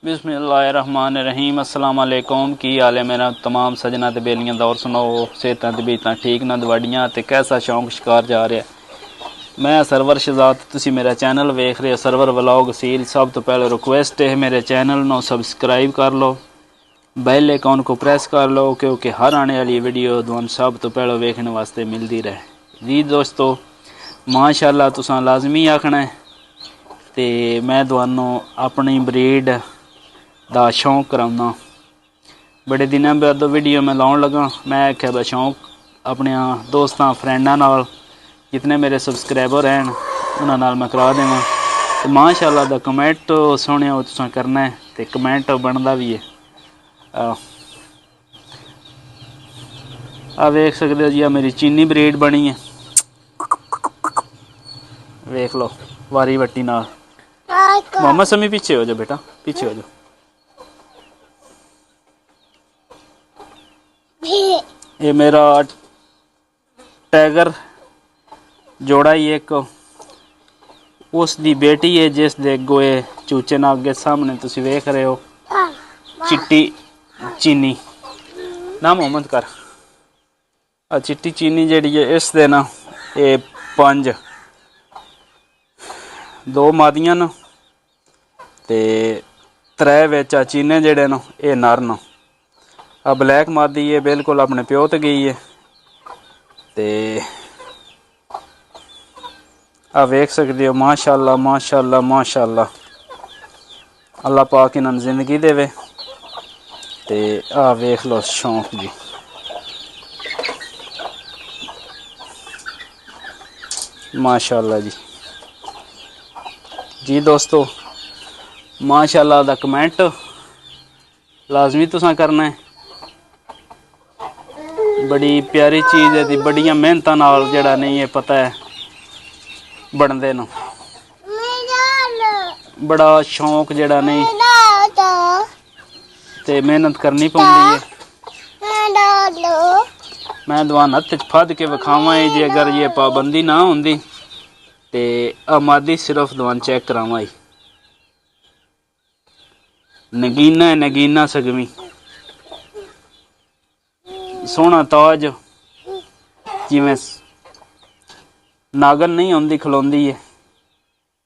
बिस्मिल्लाहिर्रहमानिर्रहीम अस्सलाम वालेकुम। की हाल है मेरा तमाम सजना ते बेलियां दौर सुनाओ, सेहतां ते बीतां ठीक न दवाड़ियां ते कैसा शौक शिकार जा रहा। मैं सरवर शहजाद, तुसी मेरा चैनल वेख रहे हो सरवर व्लॉग सील। सब तो पहले रिक्वेस्ट है मेरे चैनल को सबसक्राइब कर लो, बेल आइकॉन को प्रेस कर लो क्योंकि हर आने वाली वीडियो तुहानू सब तो पहले वेखने वास्ते मिलती रहे जी। दोस्तों माशाअल्लाह तुसां लाजमी आखना है ते मैं तुहानू अपनी ब्रीड दा शौक कराउना। बड़े दिनों बाद वीडियो मैं लाउन लगा। मैं आख्या बा शौक अपने दोस्तां फ्रेंडां नाल जितने मेरे सबसक्राइबर हैं उन्हां नाल मैं करा देवां। ते माशाअल्लाह दा कमेंट सुनिया तुसां करना है ते कमेंट बनदा भी है। आ वेख सकते हो जी, मेरी चीनी ब्रीड बनी है, वेख लो वारी वट्टी नाल। मोहम्मद समी पीछे हो जाओ बेटा, पीछे हो जाओ। ये मेरा टाइगर जोड़ा ही एक उस दी बेटी है जिस दे गोए चूचे ना अगे सामने तुसी वेख रहे हो, चिट्टी चीनी ना मोहम्मद कर। आ चिट्टी चीनी जेड़ी है इस दे ना ये 5 2 मादियां न ते 3 विच चीने जेड़े न ये नर न। आ ब्लैक मादी है बिल्कुल अपने प्यो ते गई है ते आ वेख सकते हो माशाअल्लाह माशाअल्लाह माशाअल्लाह। अल्लाह पाक इन्हां जिंदगी देवे ते आ वेख लो शौक जी। माशाअल्लाह जी दोस्तों माशाअल्लाह दा कमेंट लाजमी तुसां करना है। बड़ी प्यारी चीज़ है दी, बड़ियां मेहनतां नाल जेड़ा नहीं है पता है बनदे न। बड़ा शौक जेड़ा नहीं ते मेहनत करनी पौंदी है। मैं दुआन हत्थ च फद के विखावां जी, अगर ये पाबंदी ना होंदी ते आमादी सिर्फ दुआन चेक करावां ही। नगीना है नगीना सगवी सोहना ताज जिवें नागन नहीं आंदी खलोंदी है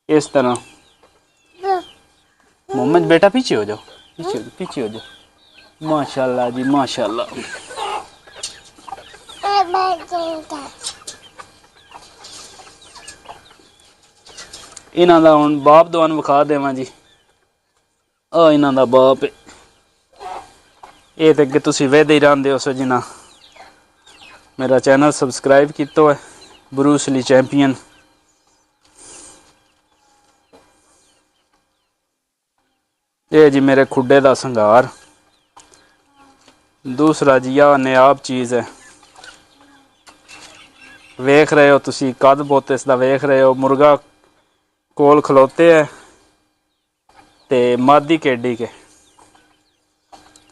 इस तरह। मोहम्मद बेटा पीछे हो जाओ, पीछे हो जाओ। माशाअल्लाह जी माशाअल्लाह। इन्हां दा हुण बाप दुआन विखा देवां जी। आ इन्हां दा बाप है। ये तो अगे तुसी वेखदे ही रहिंदे हो जिन्हां मेरा चैनल सबसक्राइब किया है, ब्रूस ली चैंपियन। ये जी मेरे खुडे दा संघार। दूसरा जी आ नायाब चीज़ है, वेख रहे हो तुसी कद बुत इसदा वेख रहे हो। मुर्गा कोल खलोते है ते मादी केडी के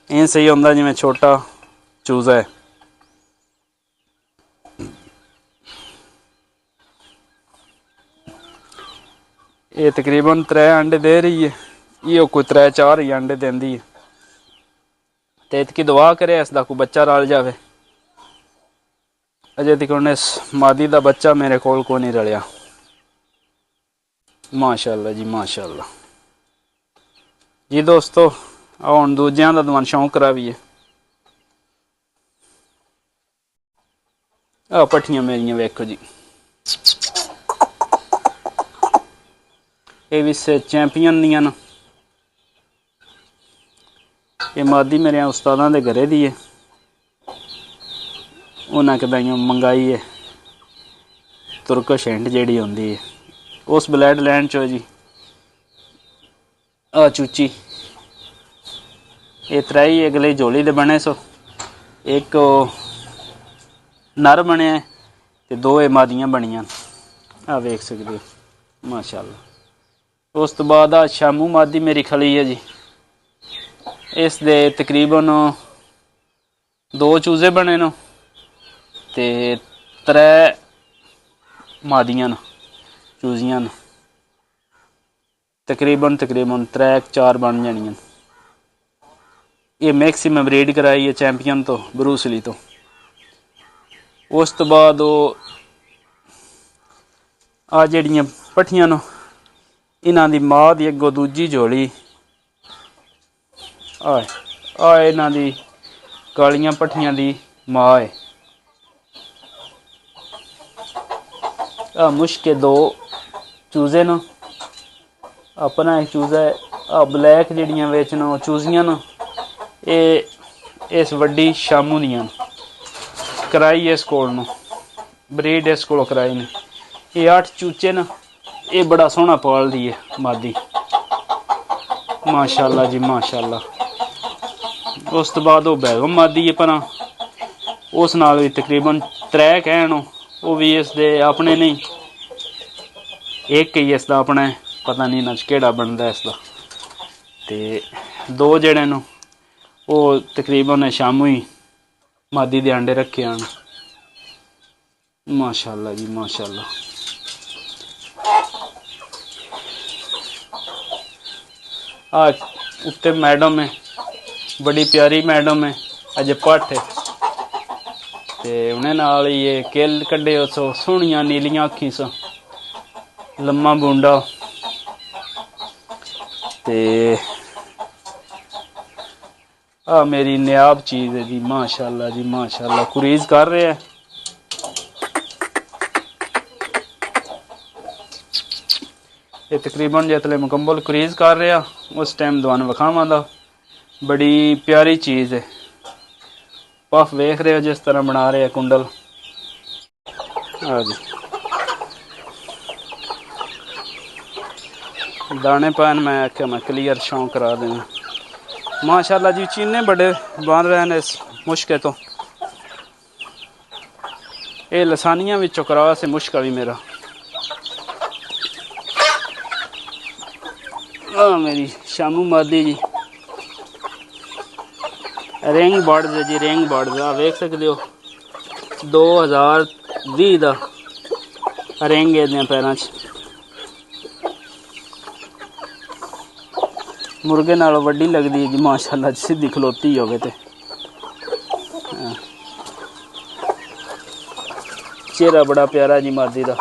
इं सही होंदा जिवें छोटा चूजा है। ये तकरीबन 3 अंडे दे रही है, ये कोई 3-4 ही अंडे देंदी है। ते इतकी दुआ करे इसदा कोई बच्चा रल जावे। अजे तक इस मादी दा बच्चा मेरे कोल को नहीं रलिया। माशाअल्लाह जी माशाअल्लाह जी। दोस्तों हुण दूजियां दा तुहानू शौक करावीए। आ पट्ठियां मेरियां वेखो जी, ये भी चैंपियन दियां न। ये मादी मेरे उस्तादां दे घरे दी है, उन्हें कदाइयों मंगाई है तुर्कश हिंड जेड़ी होंदी है उस ब्लैड लैंड चो जी। आ चूची ये 3 अगले झोली दे बने सो, एक नर बने ते 2 मादियां बनियां। आ वेख सकते हो माशाअल्लाह। उस तो बाद आ शामू मादी मेरी खली है जी। इस दे तकरीबन 2 चूजे बने न ते 3 मादियां न चूजियां न। तकरीबन 3-4 बन जानियां। ये मैक्सिमम ब्रीड कराई है चैंपियन तो ब्रूसली तो। उस तो बाद आ जड़ियाँ पट्ठियां न इन्हां दी मां दी अगों दूजी जोड़ी आ इन्हां दी कालियां पट्ठियां दी मां है। आ मुश्के 2 चूजे न, अपना एक चूजा है। आ ब्लैक जड़ियाँ विच न चूजियां न, ये इस वड्डी शामू दियां कराई इस कोल न, ब्रीड इस कोल कराई ने। ये 8 चूचे न, ये बड़ा सोहना पालदी है मादी, माशाअल्लाह जी माशाअल्लाह। उस तो बाद वो बैगम मादी है परा, उस नाल भी तकरीबन 3 कहन, वो भी इसदे अपने नहीं, एक ही इसदा अपना है, पता नहीं इन्हां च केड़ा बनदा इसदा। ते 2 जेड़े न वो तकरीबन शामू ही मादी दे अंडे रखे आन। माशाअल्लाह जी माशाअल्लाह। आ उत्ते मैडम है, बड़ी प्यारी मैडम है, अज पट्ठ है ते उन्हें नाल ये किल कड्डे सो सोहणियां नीलियां अखीं सो, लम्मा बुंडा ते आ मेरी नायाब चीज़ है जी माशाअल्लाह जी माशाअल्लाह। कुरीज कर रहे हैं, ये तकरीबन जितने मुकम्मल कुरीज कर रहे हैं उस टाइम दवान विखावांगा। बड़ी प्यारी चीज़ है। पफ वेख रहे हो जिस तरह बना रहे हैं कुंडल। हाँ जी, दाने पान मैं आख्या मैं क्लियर शौक करा देना। माशाअल्लाह जी चीने बड़े बन रहे हैं इस मुश्के तो। ये लसानियां विचों करा से मुश्क भी मेरा। मेरी शामू मादी जी रिंग बर्ड्स है जी, रिंग बर्ड्स आ वेख सकते हो 2020 का रिंग है पैरों च। मुर्गे नालों वड्डी लगती है जी माशाअल्लाह, सीधी खलोती होवे ते। चेहरा बड़ा प्यारा जी मादी दा,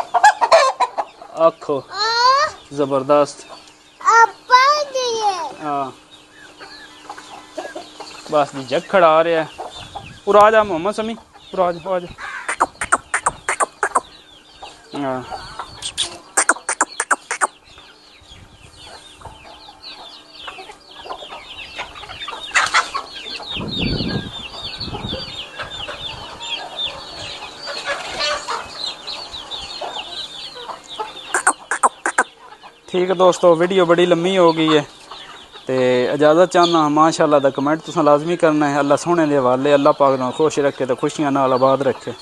आखो जबरदस्त। हाँ बस जी जग खड़ा रहा है। उरा जा मोहम्मद समी, उरा जा। हाँ ठीक है दोस्तों, वीडियो बड़ी लम्मी हो गई है तो इजाज़त चाहना। माशाअल्लाह दा कमेंट तुसां लाजमी करना है। अल्लाह सोहने दे हवाले, अल्लाह पाक नाल खुश रखे तो खुशियां नाल आबाद रखे।